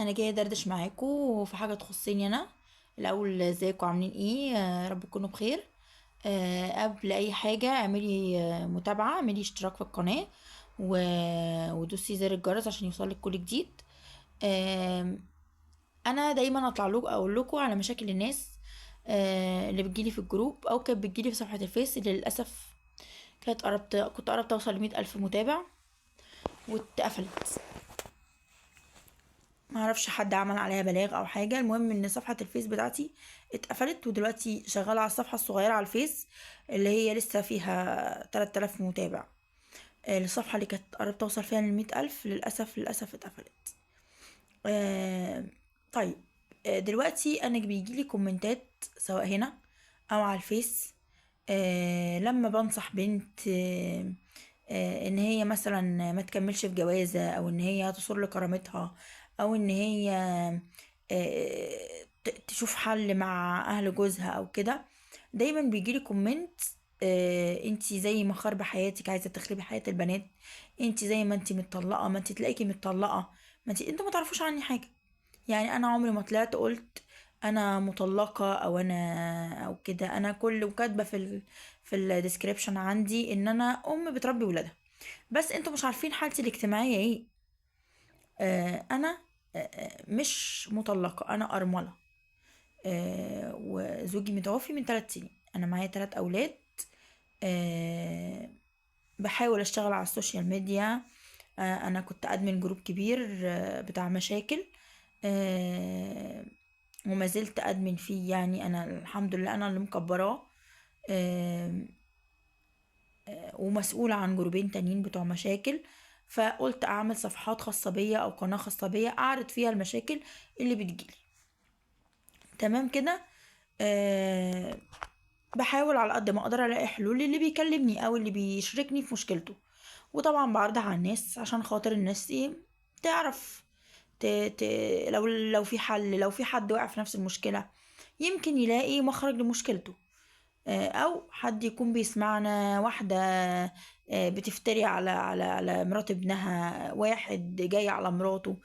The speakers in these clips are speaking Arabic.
انا جايه دردش معاكم في حاجه تخصني انا. الاول ازيكم عاملين ايه؟ رب تكونوا بخير. قبل اي حاجه اعملي متابعه، اعملي اشتراك في القناه و... ودوسي زر الجرس عشان يوصلك كل جديد. آه انا دايما اطلع لكم اقول لكم على مشاكل الناس اللي بتجيلي في الجروب او كانت بتجيلي في صفحه الفيس اللي للاسف كنت قربت اوصل ل100,000 متابع واتقفلت. ما اعرفش حد عمل عليها بلاغ او حاجه، المهم ان صفحه الفيس بتاعتي اتقفلت، ودلوقتي شغاله على الصفحه الصغيره على الفيس اللي هي لسه فيها 3000 متابع. الصفحه اللي كانت قربت توصل فيها ل100,000 للاسف اتقفلت. آه، طيب. دلوقتي انا بيجيلي كومنتات سواء هنا او على الفيس. لما بنصح بنت ان هي مثلا ما تكملش في جوازة، او ان هي تصر لكرامتها، او ان هي تشوف حل مع اهل جوزها او كده، دايما بيجيلي كومنت: انتي زي ما خرب حياتك عايزه تخربي حياه البنات، انتي زي ما انتي متطلقه، ما انتي تلاقيكي متطلقه، ما انتوا ما تعرفوش عني حاجه. يعني انا عمري ما طلعت قلت انا مطلقه او انا او كده. انا كل وكاتبه في الديسكريبشن عندي ان انا ام بتربي ولادها، بس انتوا مش عارفين حالتي الاجتماعيه ايه. انا مش مطلقه، انا ارمله. وزوجي متوفي من 3 سنين، انا معايا 3 اولاد. آه بحاول اشتغل على السوشيال ميديا. انا كنت ادمن جروب كبير بتاع مشاكل. آه وما زلت ادمن فيه، يعني انا الحمد لله انا اللي مكبراه. آه ومسؤولة عن جروبين تانيين بتوع مشاكل. فقلت اعمل صفحات خاصة بيا او قناة خاصة بيا اعرض فيها المشاكل اللي بتجيلي. تمام كده. أه بحاول على قد ما اقدر الاقي حلول للي بيكلمني او اللي بيشاركني في مشكلته، وطبعا بعرضها على الناس عشان خاطر الناس ايه تعرف. ت... ت... لو في حل، لو في حد واقع في نفس المشكلة يمكن يلاقي مخرج لمشكلته. او حد يكون بيسمعنا، واحدة بتفتري على مرات ابنها، واحد جاي على مراته،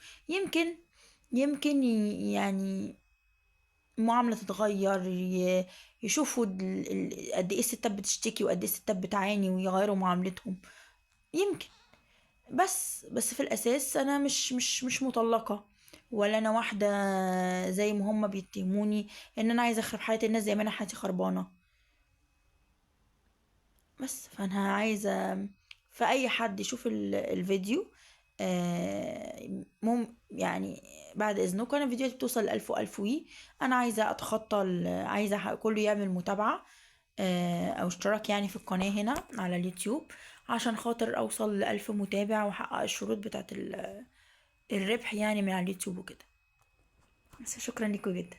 يمكن يعني المعاملة تتغير، يشوفوا قد ايه الستات بتشتكي وقد ايه الستات بتعاني ويغيروا معاملتهم. يمكن. بس في الاساس انا مش مطلقة، ولا انا واحدة زي ما هم بيتهموني ان انا عايزة اخرب حياة الناس زي ما انا حياتي خربانة. بس فانا عايزة فأي حد يشوف الفيديو يعني بعد اذنكم، انا فيديوهاتي بتوصل ل1000 و1000 انا عايزة اتخطى عايزة كله يعمل متابعة او اشتراك يعني في القناة هنا على اليوتيوب، عشان خاطر اوصل ل1000 متابع واحقق الشروط بتاعت الربح يعني من على اليوتيوب وكده. بس شكرا لكم جدا.